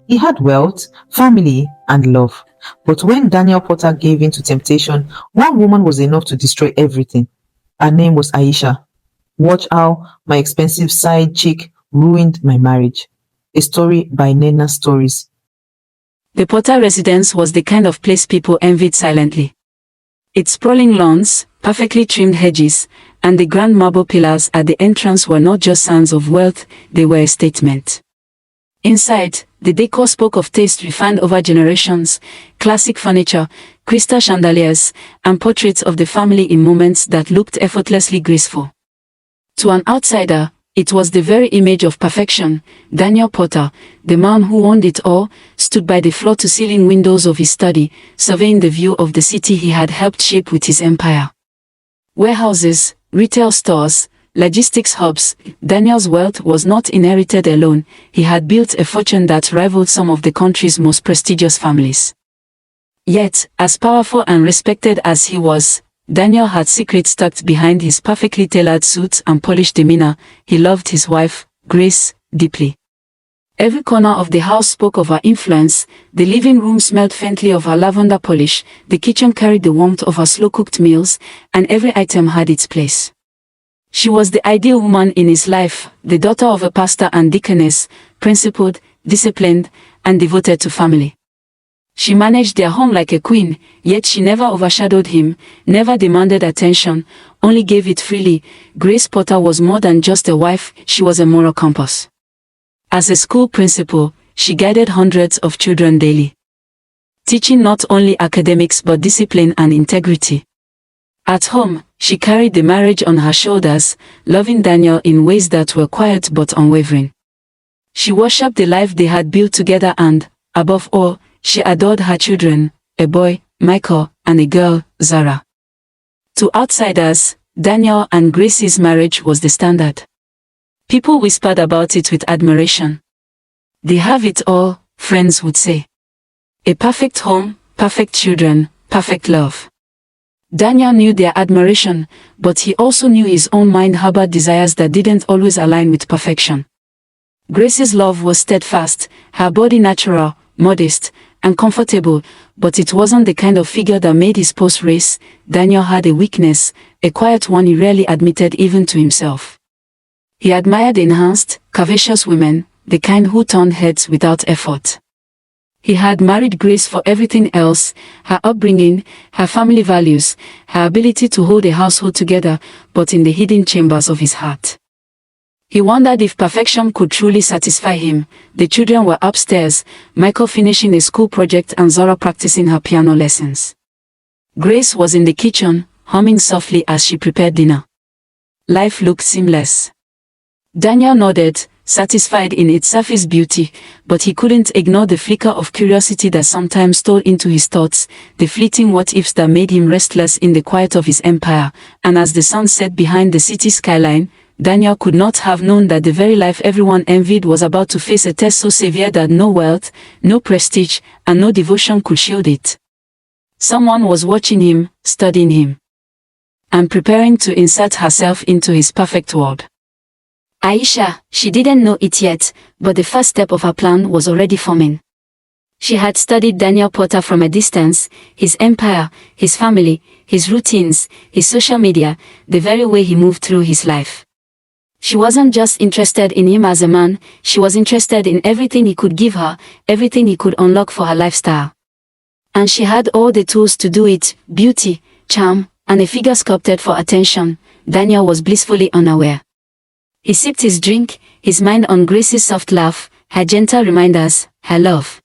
He had wealth, family, and love. But when Daniel Potter gave in to temptation, one woman was enough to destroy everything. Her name was Aisha. Watch how my expensive side chick ruined my marriage. A story by Nnenna Stories. The Potter residence was the kind of place people envied silently. Its sprawling lawns, perfectly trimmed hedges, and the grand marble pillars at the entrance were not just signs of wealth, they were a statement. Inside, the decor spoke of taste refined over generations, classic furniture, crystal chandeliers, and portraits of the family in moments that looked effortlessly graceful. To an outsider, it was the very image of perfection. Daniel Potter, the man who owned it all, stood by the floor-to-ceiling windows of his study, surveying the view of the city he had helped shape with his empire. Warehouses, retail stores, logistics hubs. Daniel's wealth was not inherited alone, he had built a fortune that rivaled some of the country's most prestigious families. Yet, as powerful and respected as he was, Daniel had secrets tucked behind his perfectly tailored suit and polished demeanor. He loved his wife, Grace, deeply. Every corner of the house spoke of her influence. The living room smelled faintly of her lavender polish, the kitchen carried the warmth of her slow-cooked meals, and every item had its place. She was the ideal woman in his life, the daughter of a pastor and deaconess, principled, disciplined, and devoted to family. She managed their home like a queen, yet she never overshadowed him, never demanded attention, only gave it freely. Grace Potter was more than just a wife, she was a moral compass. As a school principal, she guided hundreds of children daily, teaching not only academics but discipline and integrity. At home, she carried the marriage on her shoulders, loving Daniel in ways that were quiet but unwavering. She worshipped the life they had built together and, above all, she adored her children, a boy, Michael, and a girl, Zara. To outsiders, Daniel and Grace's marriage was the standard. People whispered about it with admiration. They have it all, friends would say. A perfect home, perfect children, perfect love. Daniel knew their admiration, but he also knew his own mind harbored desires that didn't always align with perfection. Grace's love was steadfast, her body natural, modest, and comfortable, but it wasn't the kind of figure that made his spouse race. Daniel had a weakness, a quiet one he rarely admitted even to himself. He admired enhanced, curvaceous women, the kind who turned heads without effort. He had married Grace for everything else, her upbringing, her family values, her ability to hold a household together, but in the hidden chambers of his heart. He wondered if perfection could truly satisfy him. The children were upstairs, Michael finishing a school project and Zora practicing her piano lessons. Grace was in the kitchen, humming softly as she prepared dinner. Life looked seamless. Daniel nodded, satisfied in its surface beauty, but he couldn't ignore the flicker of curiosity that sometimes stole into his thoughts, the fleeting what-ifs that made him restless in the quiet of his empire. And as the sun set behind the city skyline, Daniel could not have known that the very life everyone envied was about to face a test so severe that no wealth, no prestige, and no devotion could shield it. Someone was watching him, studying him, and preparing to insert herself into his perfect world. Aisha, she didn't know it yet, but the first step of her plan was already forming. She had studied Daniel Potter from a distance, his empire, his family, his routines, his social media, the very way he moved through his life. She wasn't just interested in him as a man, she was interested in everything he could give her, everything he could unlock for her lifestyle. And she had all the tools to do it: beauty, charm, and a figure sculpted for attention. Daniel was blissfully unaware. He sipped his drink, his mind on Grace's soft laugh, her gentle reminders, her love.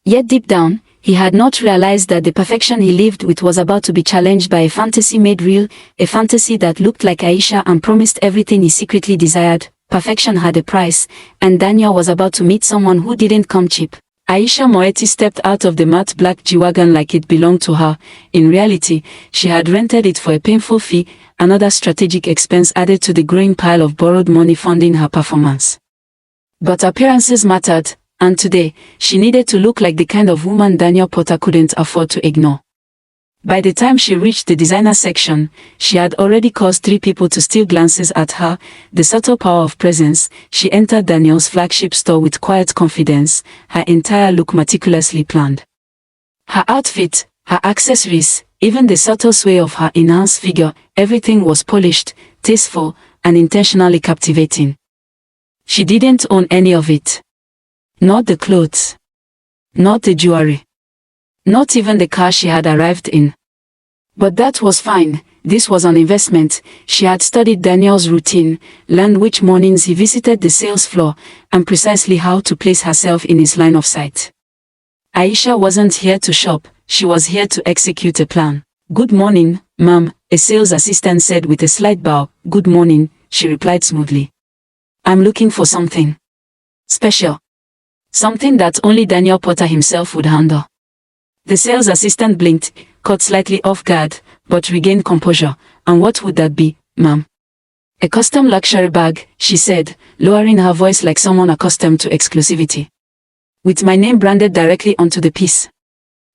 Yet deep down, he had not realized that the perfection he lived with was about to be challenged by a fantasy made real, a fantasy that looked like Aisha and promised everything he secretly desired. Perfection had a price, and Daniel was about to meet someone who didn't come cheap. Aisha Moeti stepped out of the matte black G-Wagon like it belonged to her. In reality, she had rented it for a painful fee, another strategic expense added to the growing pile of borrowed money funding her performance. But appearances mattered, and today, she needed to look like the kind of woman Daniel Potter couldn't afford to ignore. By the time she reached the designer section, she had already caused 3 people to steal glances at her. The subtle power of presence, she entered Daniel's flagship store with quiet confidence, her entire look meticulously planned. Her outfit, her accessories, even the subtle sway of her enhanced figure, everything was polished, tasteful, and intentionally captivating. She didn't own any of it. Not the clothes. Not the jewelry. Not even the car she had arrived in. But that was fine. This was an investment. She had studied Daniel's routine, learned which mornings he visited the sales floor, and precisely how to place herself in his line of sight. Aisha wasn't here to shop, she was here to execute a plan. "Good morning, ma'am," a sales assistant said with a slight bow. "Good morning," she replied smoothly. "I'm looking for something special. Something that only Daniel Potter himself would handle." The sales assistant blinked, caught slightly off guard, but regained composure. "And what would that be, ma'am?" "A custom luxury bag," she said, lowering her voice like someone accustomed to exclusivity. "With my name branded directly onto the piece."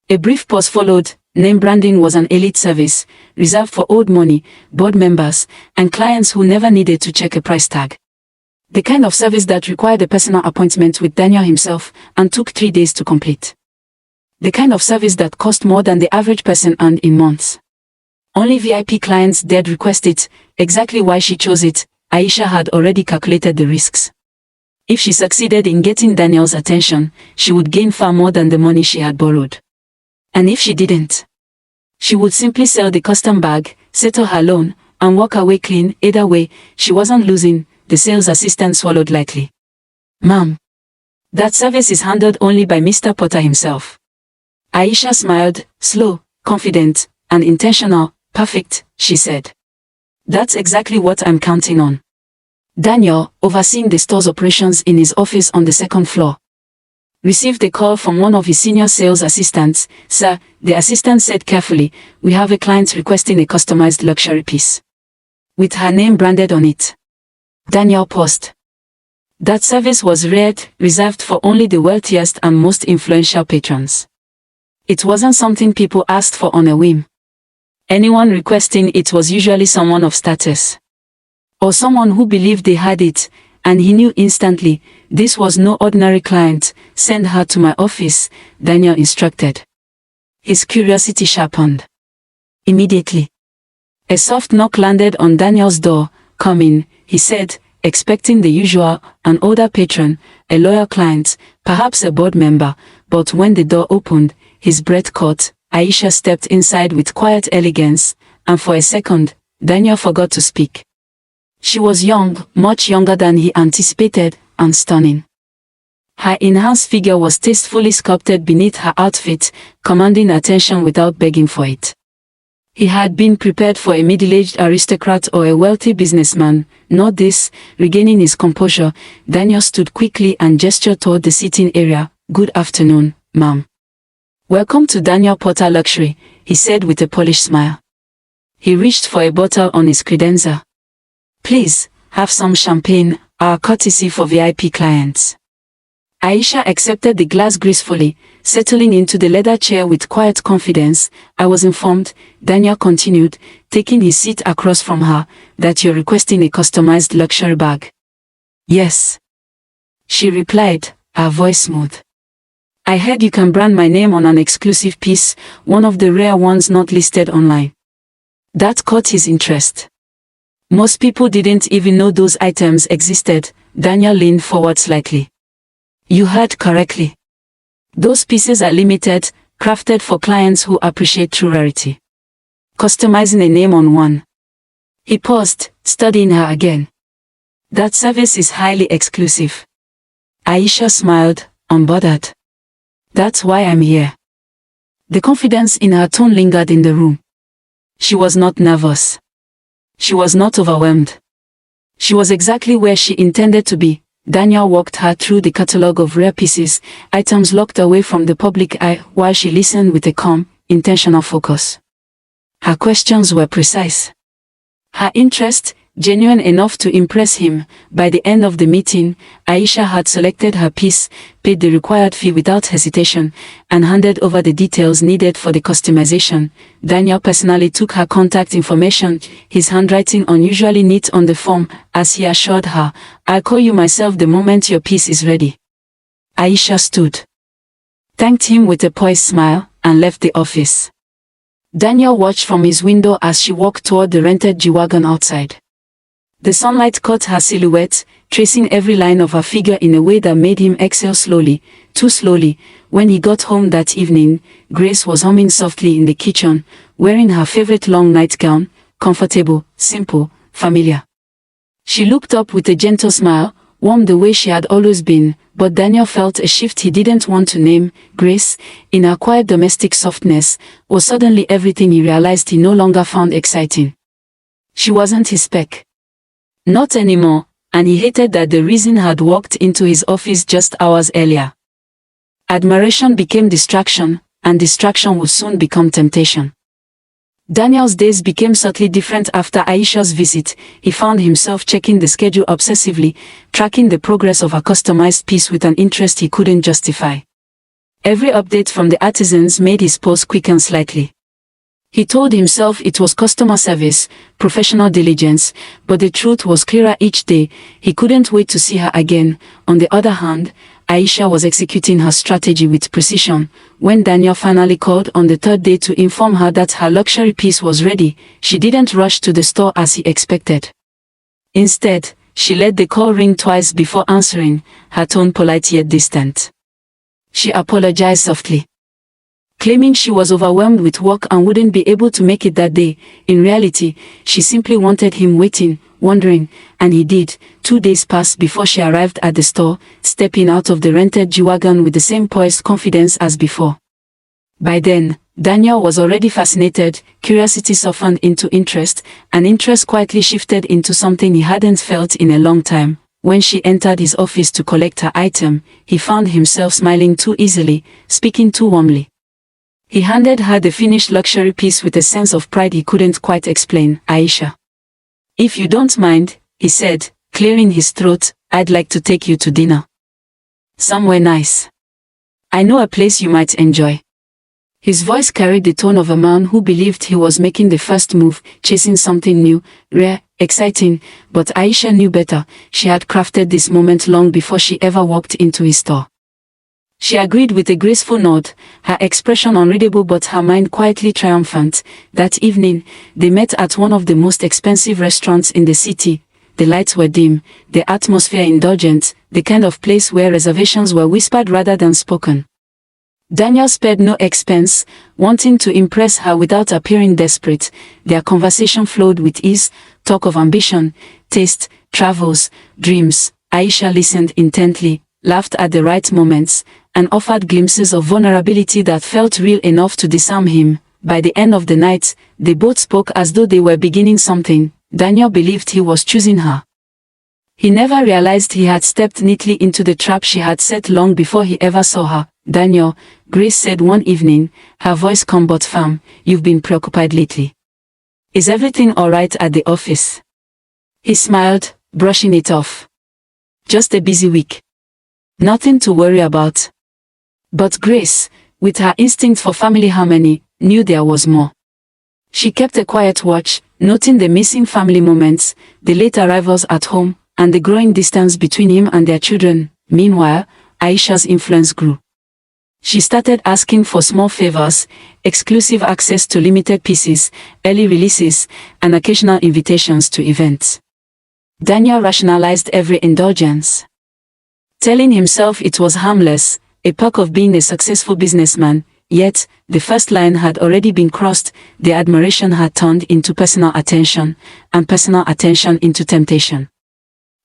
A brief pause followed. Name branding was an elite service, reserved for old money, board members, and clients who never needed to check a price tag. The kind of service that required a personal appointment with Daniel himself and took 3 days to complete. The kind of service that cost more than the average person earned in months. Only VIP clients dared request it. Exactly why she chose it, Aisha had already calculated the risks. If she succeeded in getting Daniel's attention, she would gain far more than the money she had borrowed. And if she didn't, she would simply sell the custom bag, settle her loan, and walk away clean. Either way, she wasn't losing. The sales assistant swallowed lightly. "Ma'am, that service is handled only by Mr. Potter himself." Aisha smiled, slow, confident, and intentional. "Perfect," she said. "That's exactly what I'm counting on." Daniel, overseeing the store's operations in his office on the 2nd floor, received a call from one of his senior sales assistants. "Sir," the assistant said carefully, "we have a client requesting a customized luxury piece with her name branded on it." Daniel paused. That service was reserved for only the wealthiest and most influential patrons. It wasn't something people asked for on a whim. Anyone requesting it was usually someone of status, or someone who believed they had it, and he knew instantly, this was no ordinary client. "Send her to my office," Daniel instructed. His curiosity sharpened. Immediately, a soft knock landed on Daniel's door. "Come in," he said, expecting the usual, an older patron, a loyal client, perhaps a board member, but when the door opened, his breath caught. Aisha stepped inside with quiet elegance, and for a second, Daniel forgot to speak. She was young, much younger than he anticipated, and stunning. Her enhanced figure was tastefully sculpted beneath her outfit, commanding attention without begging for it. He had been prepared for a middle-aged aristocrat or a wealthy businessman, not this. Regaining his composure, Daniel stood quickly and gestured toward the seating area. "Good afternoon, ma'am. Welcome to Daniel Potter Luxury," he said with a polished smile. He reached for a bottle on his credenza. "Please, have some champagne, our courtesy for VIP clients." Aisha accepted the glass gracefully, settling into the leather chair with quiet confidence. "I was informed," Daniel continued, taking his seat across from her, "that you're requesting a customized luxury bag." "Yes," she replied, her voice smooth. "I heard you can brand my name on an exclusive piece, one of the rare ones not listed online." That caught his interest. Most people didn't even know those items existed. Daniel leaned forward slightly. "You heard correctly. Those pieces are limited, crafted for clients who appreciate true rarity. Customizing a name on one." He paused, studying her again. "That service is highly exclusive." Aisha smiled, unbothered. "That's why I'm here." The confidence in her tone lingered in the room. She was not nervous. She was not overwhelmed. She was exactly where she intended to be. Daniel walked her through the catalogue of rare pieces, items locked away from the public eye, while she listened with a calm, intentional focus. Her questions were precise. Her interest, genuine enough to impress him. By the end of the meeting, Aisha had selected her piece, paid the required fee without hesitation, and handed over the details needed for the customization. Daniel personally took her contact information, his handwriting unusually neat on the form, as he assured her, "I'll call you myself the moment your piece is ready." Aisha stood, thanked him with a poised smile, and left the office. Daniel watched from his window as she walked toward the rented G-Wagon outside. The sunlight caught her silhouette, tracing every line of her figure in a way that made him exhale slowly, too slowly. When he got home that evening, Grace was humming softly in the kitchen, wearing her favorite long nightgown, comfortable, simple, familiar. She looked up with a gentle smile, warm the way she had always been, but Daniel felt a shift he didn't want to name. Grace, in her quiet domestic softness, was suddenly everything he realized he no longer found exciting. She wasn't his spec. Not anymore, and he hated that the reason had walked into his office just hours earlier. Admiration became distraction, and distraction would soon become temptation. Daniel's days became subtly different after Aisha's visit. He found himself checking the schedule obsessively, tracking the progress of a customized piece with an interest he couldn't justify. Every update from the artisans made his pulse quicken slightly. He told himself it was customer service, professional diligence, but the truth was clearer each day. He couldn't wait to see her again. On the other hand, Aisha was executing her strategy with precision. When Daniel finally called on the third day to inform her that her luxury piece was ready, she didn't rush to the store as he expected. Instead, she let the call ring twice before answering, her tone polite yet distant. She apologized softly, claiming she was overwhelmed with work and wouldn't be able to make it that day. In reality, she simply wanted him waiting, wondering, and he did. 2 days passed before she arrived at the store, stepping out of the rented G-Wagon with the same poised confidence as before. By then, Daniel was already fascinated. Curiosity softened into interest, and interest quietly shifted into something he hadn't felt in a long time. When she entered his office to collect her item, he found himself smiling too easily, speaking too warmly. He handed her the finished luxury piece with a sense of pride he couldn't quite explain. "Aisha, if you don't mind," he said, clearing his throat, "I'd like to take you to dinner. Somewhere nice. I know a place you might enjoy." His voice carried the tone of a man who believed he was making the first move, chasing something new, rare, exciting, but Aisha knew better. She had crafted this moment long before she ever walked into his store. She agreed with a graceful nod, her expression unreadable but her mind quietly triumphant. That evening, they met at one of the most expensive restaurants in the city. The lights were dim, the atmosphere indulgent, the kind of place where reservations were whispered rather than spoken. Daniel spared no expense, wanting to impress her without appearing desperate. Their conversation flowed with ease, talk of ambition, taste, travels, dreams. Aisha listened intently, laughed at the right moments, and offered glimpses of vulnerability that felt real enough to disarm him. By the end of the night, they both spoke as though they were beginning something. Daniel believed he was choosing her. He never realized he had stepped neatly into the trap she had set long before he ever saw her. "Daniel," Grace said one evening, her voice calm but firm, "you've been preoccupied lately. Is everything alright at the office?" He smiled, brushing it off. "Just a busy week. Nothing to worry about." But Grace, with her instinct for family harmony, knew there was more. She kept a quiet watch, noting the missing family moments, the late arrivals at home, and the growing distance between him and their children. Meanwhile, Aisha's influence grew. She started asking for small favors, exclusive access to limited pieces, early releases, and occasional invitations to events. Daniel rationalized every indulgence, telling himself it was harmless, a perk of being a successful businessman. Yet, the first line had already been crossed. The admiration had turned into personal attention, and personal attention into temptation.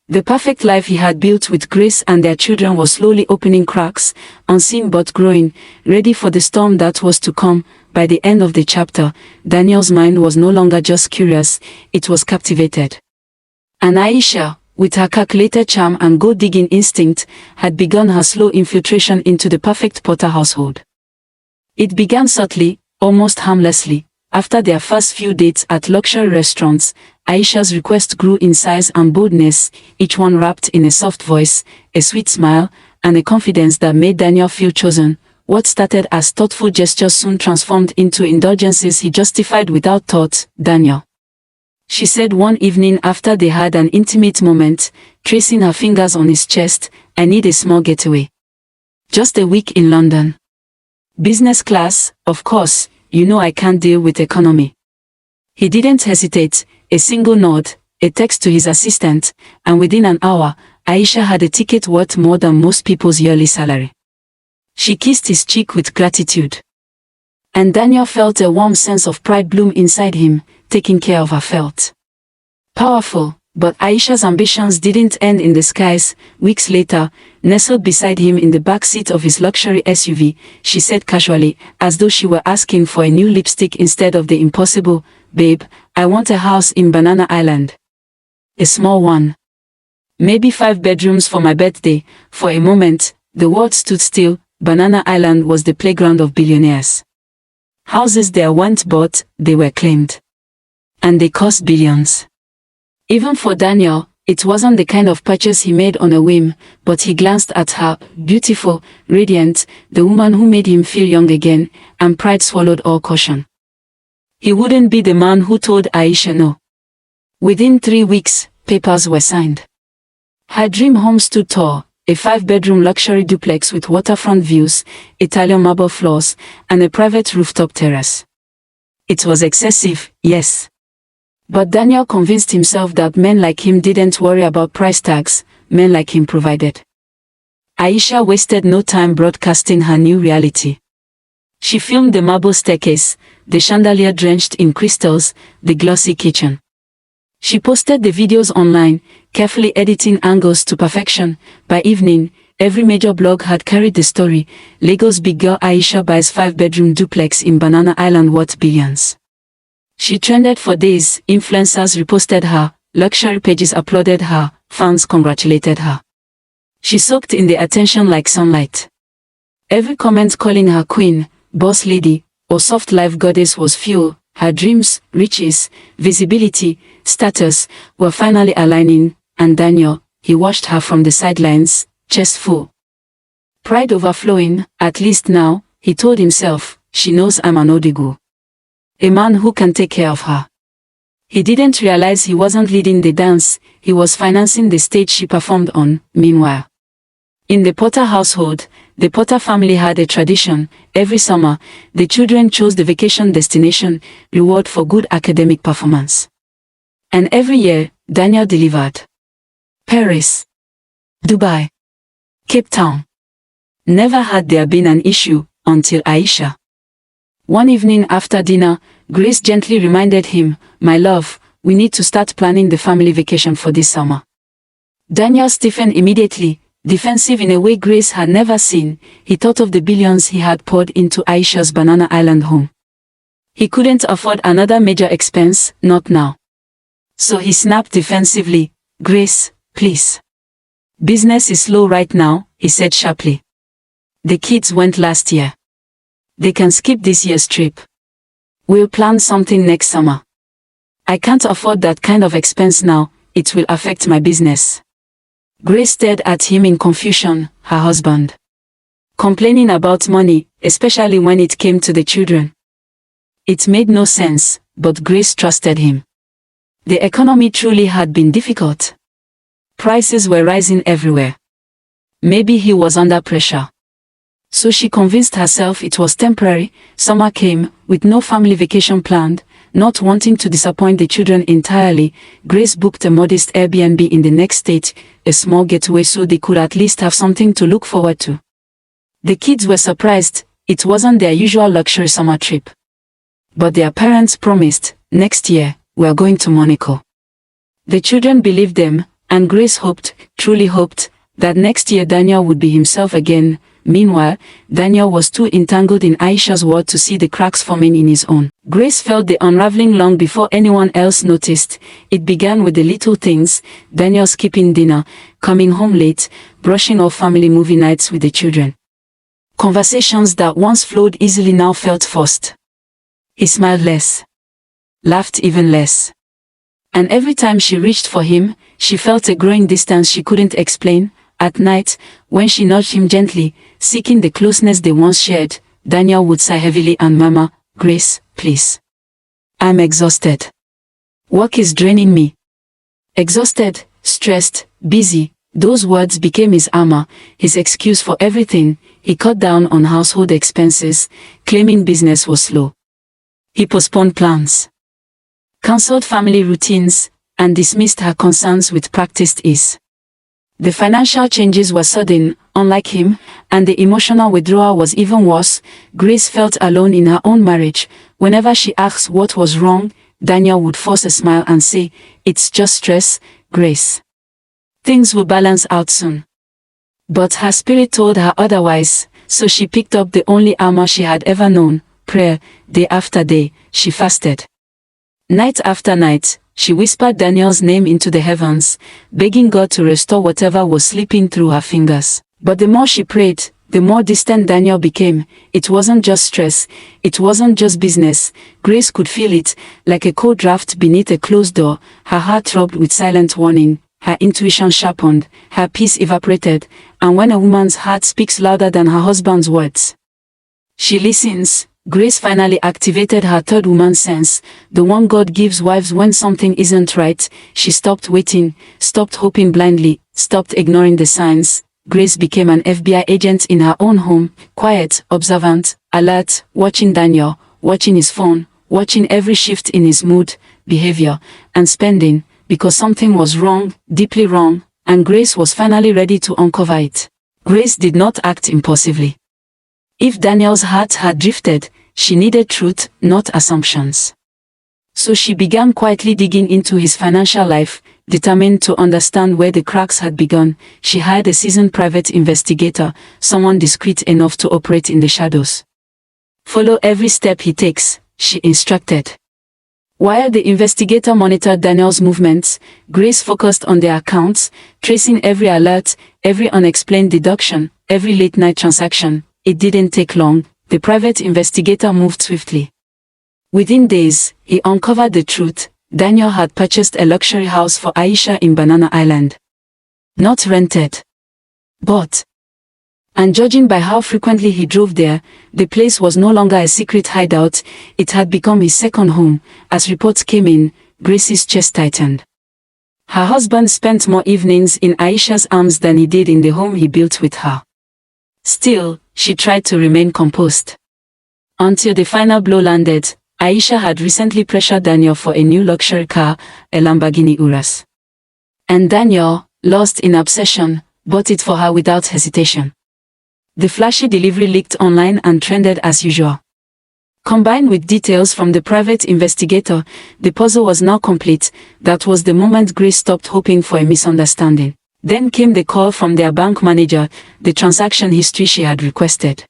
The perfect life he had built with Grace and their children was slowly opening cracks, unseen but growing, ready for the storm that was to come. By the end of the chapter, Daniel's mind was no longer just curious, it was captivated. And Aisha, with her calculated charm and gold-digging instinct, had begun her slow infiltration into the perfect Potter household. It began subtly, almost harmlessly. After their first few dates at luxury restaurants, Aisha's requests grew in size and boldness, each one wrapped in a soft voice, a sweet smile, and a confidence that made Daniel feel chosen. What started as thoughtful gestures soon transformed into indulgences he justified without thought. "Daniel," she said one evening after they had an intimate moment, tracing her fingers on his chest, "I need a small getaway. Just a week in London. Business class, of course, you know I can't deal with economy." He didn't hesitate, a single nod, a text to his assistant, and within an hour, Aisha had a ticket worth more than most people's yearly salary. She kissed his cheek with gratitude. And Daniel felt a warm sense of pride bloom inside him. Taking care of her felt powerful, but Aisha's ambitions didn't end in the skies. Weeks later, nestled beside him in the back seat of his luxury SUV, she said casually, as though she were asking for a new lipstick instead of the impossible, "Babe, I want a house in Banana Island. A small one. Maybe 5 bedrooms for my birthday." For a moment, the world stood still. Banana Island was the playground of billionaires. Houses there weren't bought, they were claimed. And they cost billions. Even for Daniel, it wasn't the kind of purchase he made on a whim, but he glanced at her, beautiful, radiant, the woman who made him feel young again, and pride swallowed all caution. He wouldn't be the man who told Aisha no. Within 3 weeks, papers were signed. Her dream home stood tall, a 5-bedroom luxury duplex with waterfront views, Italian marble floors, and a private rooftop terrace. It was excessive, yes. But Daniel convinced himself that men like him didn't worry about price tags, men like him provided. Aisha wasted no time broadcasting her new reality. She filmed the marble staircase, the chandelier drenched in crystals, the glossy kitchen. She posted the videos online, carefully editing angles to perfection. By evening, every major blog had carried the story: Lagos big girl Aisha buys 5-bedroom duplex in Banana Island worth billions. She trended for days, influencers reposted her, luxury pages applauded her, fans congratulated her. She soaked in the attention like sunlight. Every comment calling her queen, boss lady, or soft life goddess was fuel. Her dreams, riches, visibility, status, were finally aligning, and Daniel, he watched her from the sidelines, chest full. Pride overflowing. "At least now," he told himself, "she knows I'm an Odigo. A man who can take care of her." He didn't realize he wasn't leading the dance, he was financing the stage she performed on. Meanwhile, in the Potter household, the Potter family had a tradition. Every summer, the children chose the vacation destination, reward for good academic performance. And every year, Daniel delivered. Paris, Dubai, Cape Town. Never had there been an issue, until Aisha. One evening after dinner, Grace gently reminded him, "My love, we need to start planning the family vacation for this summer." Daniel stiffened immediately, defensive in a way Grace had never seen. He thought of the billions he had poured into Aisha's Banana Island home. He couldn't afford another major expense, not now. So he snapped defensively, "Grace, please. Business is slow right now," he said sharply. "The kids went last year. They can skip this year's trip. We'll plan something next summer. I can't afford that kind of expense now, it will affect my business." Grace stared at him in confusion, her husband. Complaining about money, especially when it came to the children. It made no sense, but Grace trusted him. The economy truly had been difficult. Prices were rising everywhere. Maybe he was under pressure. So she convinced herself it was temporary. Summer came, with no family vacation planned. Not wanting to disappoint the children entirely, Grace booked a modest Airbnb in the next state, a small getaway so they could at least have something to look forward to. The kids were surprised, it wasn't their usual luxury summer trip. But their parents promised, "Next year, we're going to Monaco." The children believed them, and Grace hoped, truly hoped, that next year Daniel would be himself again. Meanwhile, Daniel was too entangled in Aisha's world to see the cracks forming in his own. Grace felt the unraveling long before anyone else noticed. It began with the little things: Daniel skipping dinner, coming home late, brushing off family movie nights with the children. Conversations that once flowed easily now felt forced. He smiled less. Laughed even less. And every time she reached for him, she felt a growing distance she couldn't explain. At night, when she nudged him gently, seeking the closeness they once shared, Daniel would sigh heavily and murmur, "Grace, please. I'm exhausted. Work is draining me." Exhausted, stressed, busy, those words became his armor, his excuse for everything. He cut down on household expenses, claiming business was slow. He postponed plans, cancelled family routines, and dismissed her concerns with practiced ease. The financial changes were sudden, unlike him, and the emotional withdrawal was even worse. Grace felt alone in her own marriage. Whenever she asked what was wrong, Daniel would force a smile and say, "It's just stress, Grace. Things will balance out soon." But her spirit told her otherwise, so she picked up the only armor she had ever known, prayer. Day after day, she fasted. Night after night, she whispered Daniel's name into the heavens, begging God to restore whatever was slipping through her fingers. But the more she prayed, the more distant Daniel became. It wasn't just stress, it wasn't just business. Grace could feel it, like a cold draft beneath a closed door. Her heart throbbed with silent warning, her intuition sharpened, her peace evaporated, and when a woman's heart speaks louder than her husband's words, she listens. Grace finally activated her third woman sense, the one God gives wives when something isn't right. She stopped waiting, stopped hoping blindly, stopped ignoring the signs. Grace became an FBI agent in her own home, quiet, observant, alert, watching Daniel, watching his phone, watching every shift in his mood, behavior, and spending, because something was wrong, deeply wrong, and Grace was finally ready to uncover it. Grace did not act impulsively. If Daniel's heart had drifted, she needed truth, not assumptions. So she began quietly digging into his financial life, determined to understand where the cracks had begun. She hired a seasoned private investigator, someone discreet enough to operate in the shadows. "Follow every step he takes," she instructed. While the investigator monitored Daniel's movements, Grace focused on their accounts, tracing every alert, every unexplained deduction, every late-night transaction. It didn't take long. The private investigator moved swiftly. Within days, he uncovered the truth. Daniel had purchased a luxury house for Aisha in Banana Island. Not rented, bought. And judging by how frequently he drove there, the place was no longer a secret hideout. It had become his second home. As reports came in, Grace's chest tightened. Her husband spent more evenings in Aisha's arms than he did in the home he built with her. Still, she tried to remain composed. Until the final blow landed. Aisha had recently pressured Daniel for a new luxury car, a Lamborghini Urus. And Daniel, lost in obsession, bought it for her without hesitation. The flashy delivery leaked online and trended as usual. Combined with details from the private investigator, the puzzle was now complete. That was the moment Grace stopped hoping for a misunderstanding. Then came the call from their bank manager, the transaction history she had requested.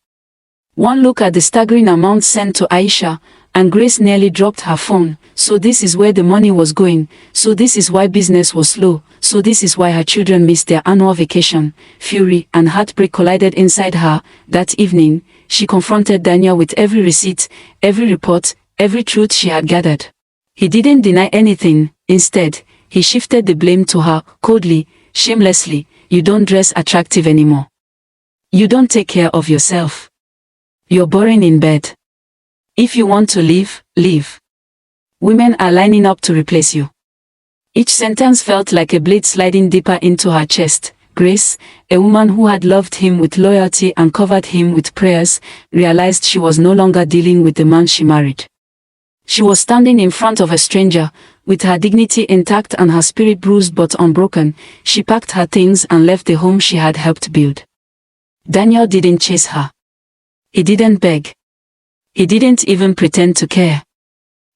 One look at the staggering amount sent to Aisha, and Grace nearly dropped her phone. So this is where the money was going. So this is why business was slow. So this is why her children missed their annual vacation. Fury and heartbreak collided inside her. That evening, she confronted Daniel with every receipt, every report, every truth she had gathered. He didn't deny anything. Instead, he shifted the blame to her, coldly, shamelessly. "You don't dress attractive anymore. You don't take care of yourself. You're boring in bed. If you want to leave, leave. Women are lining up to replace you." Each sentence felt like a blade sliding deeper into her chest. Grace, a woman who had loved him with loyalty and covered him with prayers, realized she was no longer dealing with the man she married. She was standing in front of a stranger, with her dignity intact and her spirit bruised but unbroken. She packed her things and left the home she had helped build. Daniel didn't chase her. He didn't beg. He didn't even pretend to care.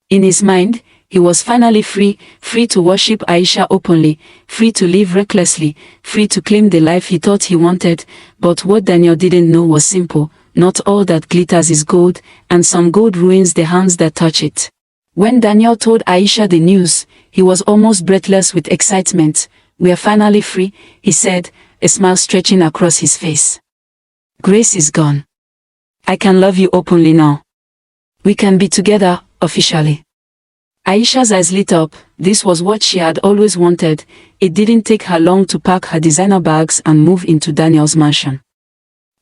In his mind, he was finally free, free to worship Aisha openly, free to live recklessly, free to claim the life he thought he wanted. But what Daniel didn't know was simple: not all that glitters is gold, and some gold ruins the hands that touch it. When Daniel told Aisha the news, he was almost breathless with excitement. "We are finally free," he said, a smile stretching across his face. "Grace is gone. I can love you openly now. We can be together, officially." Aisha's eyes lit up. This was what she had always wanted. It didn't take her long to pack her designer bags and move into Daniel's mansion.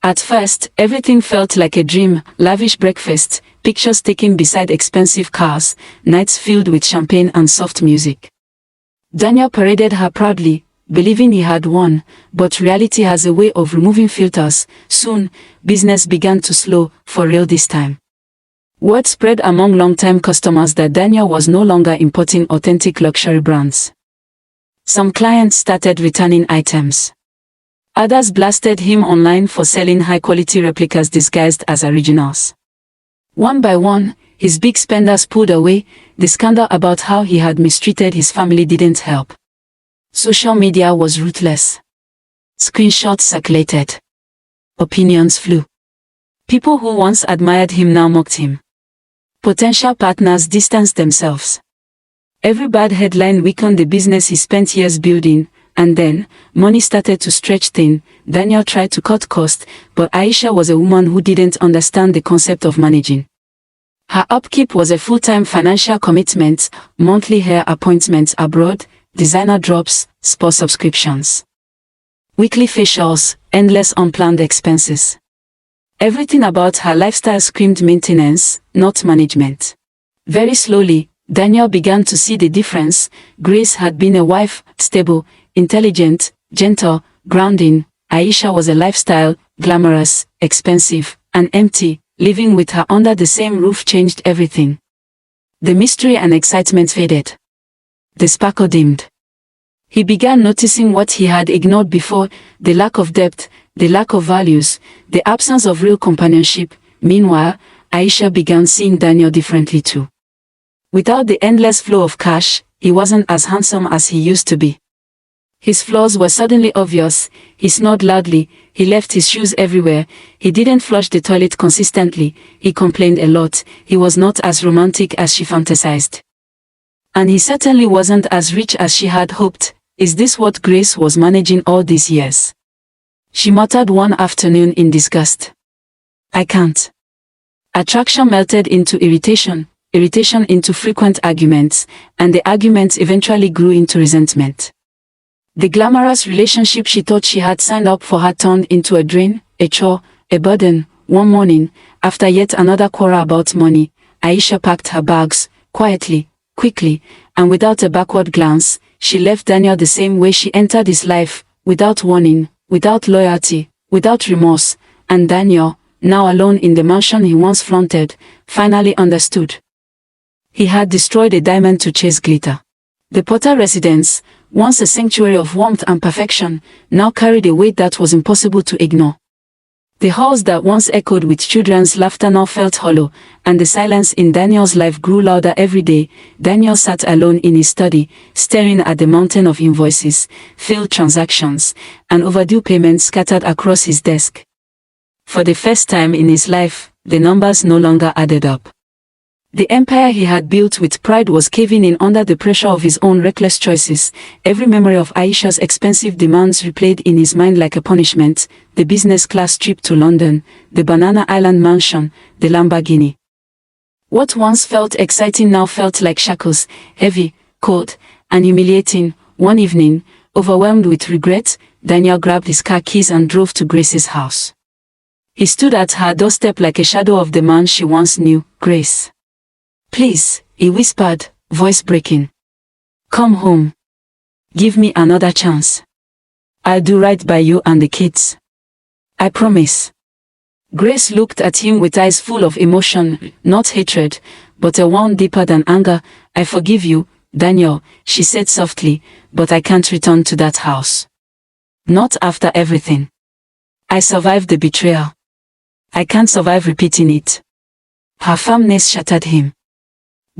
At first, everything felt like a dream: lavish breakfast, pictures taken beside expensive cars, nights filled with champagne and soft music. Daniel paraded her proudly, believing he had won, but reality has a way of removing filters. Soon, business began to slow, for real this time. Word spread among long-time customers that Daniel was no longer importing authentic luxury brands. Some clients started returning items. Others blasted him online for selling high-quality replicas disguised as originals. One by one, his big spenders pulled away. The scandal about how he had mistreated his family didn't help. Social media was ruthless. Screenshots circulated. Opinions flew. People who once admired him now mocked him. Potential partners distanced themselves. Every bad headline weakened the business he spent years building, and then, money started to stretch thin. Daniel tried to cut costs, but Aisha was a woman who didn't understand the concept of managing. Her upkeep was a full-time financial commitment: monthly hair appointments abroad, designer drops, spa subscriptions, weekly facials, endless unplanned expenses. Everything about her lifestyle screamed maintenance, not management. Very slowly, Daniel began to see the difference. Grace had been a wife, stable, intelligent, gentle, grounding. Aisha was a lifestyle, glamorous, expensive, and empty. Living with her under the same roof changed everything. The mystery and excitement faded. The sparkle dimmed. He began noticing what he had ignored before: the lack of depth, the lack of values, the absence of real companionship. Meanwhile, Aisha began seeing Daniel differently too. Without the endless flow of cash, he wasn't as handsome as he used to be. His flaws were suddenly obvious. He snored loudly, he left his shoes everywhere, he didn't flush the toilet consistently, he complained a lot, he was not as romantic as she fantasized. And he certainly wasn't as rich as she had hoped. Is this what Grace was managing all these years? She muttered one afternoon in disgust. I can't. Attraction melted into irritation, irritation into frequent arguments, and the arguments eventually grew into resentment. The glamorous relationship she thought she had signed up for had turned into a drain, a chore, a burden. One morning, after yet another quarrel about money, Aisha packed her bags, quietly, quickly, and without a backward glance. She left Daniel the same way she entered his life, without warning, without loyalty, without remorse. And Daniel, now alone in the mansion he once flaunted, finally understood. He had destroyed a diamond to chase glitter. The Potter residence, once a sanctuary of warmth and perfection, now carried a weight that was impossible to ignore. The halls that once echoed with children's laughter now felt hollow, and the silence in Daniel's life grew louder every day. Daniel sat alone in his study, staring at the mountain of invoices, failed transactions, and overdue payments scattered across his desk. For the first time in his life, the numbers no longer added up. The empire he had built with pride was caving in under the pressure of his own reckless choices. Every memory of Aisha's expensive demands replayed in his mind like a punishment: the business class trip to London, the Banana Island mansion, the Lamborghini. What once felt exciting now felt like shackles, heavy, cold, and humiliating. One evening, overwhelmed with regret, Daniel grabbed his car keys and drove to Grace's house. He stood at her doorstep like a shadow of the man she once knew. Grace. Please, he whispered, voice breaking. Come home. Give me another chance. I'll do right by you and the kids. I promise. Grace looked at him with eyes full of emotion, not hatred, but a wound deeper than anger. I forgive you, Daniel, she said softly, but I can't return to that house. Not after everything. I survived the betrayal. I can't survive repeating it. Her firmness shattered him.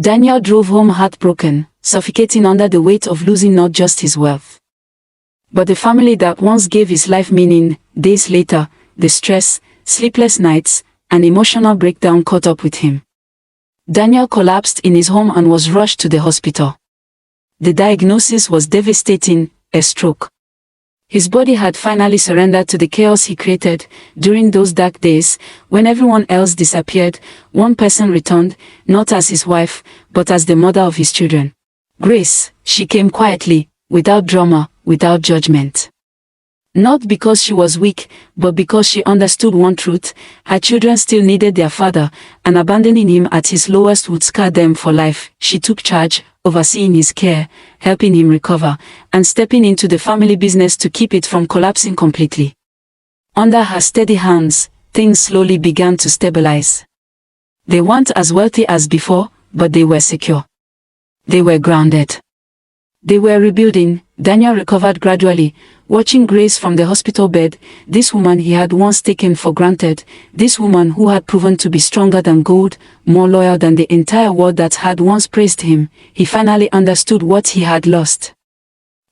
Daniel drove home heartbroken, suffocating under the weight of losing not just his wealth, but the family that once gave his life meaning. Days later, the stress, sleepless nights, and emotional breakdown caught up with him. Daniel collapsed in his home and was rushed to the hospital. The diagnosis was devastating: a stroke. His body had finally surrendered to the chaos he created. During those dark days, when everyone else disappeared, one person returned, not as his wife, but as the mother of his children. Grace, she came quietly, without drama, without judgment. Not because she was weak, but because she understood one truth: her children still needed their father, and abandoning him at his lowest would scar them for life. She took charge, overseeing his care, helping him recover, and stepping into the family business to keep it from collapsing completely. Under her steady hands, things slowly began to stabilize. They weren't as wealthy as before, but they were secure. They were grounded. They were rebuilding. Daniel recovered gradually, watching Grace from the hospital bed, this woman he had once taken for granted, this woman who had proven to be stronger than gold, more loyal than the entire world that had once praised him. He finally understood what he had lost.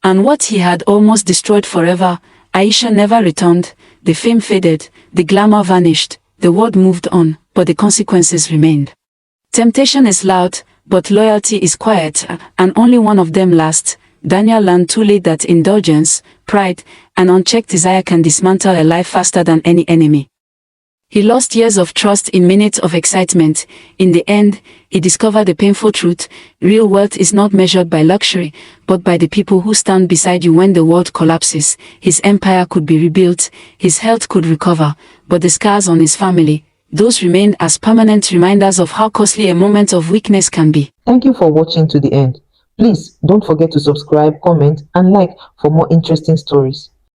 And what he had almost destroyed forever. Aisha never returned, the fame faded, the glamour vanished, the world moved on, but the consequences remained. Temptation is loud, but loyalty is quiet, and only one of them lasts. Daniel learned too late that indulgence, pride, and unchecked desire can dismantle a life faster than any enemy. He lost years of trust in minutes of excitement. In the end, he discovered the painful truth: real wealth is not measured by luxury, but by the people who stand beside you when the world collapses. His empire could be rebuilt, his health could recover, but the scars on his family, those remained as permanent reminders of how costly a moment of weakness can be. Thank you for watching to the end. Please don't forget to subscribe, comment, and like for more interesting stories.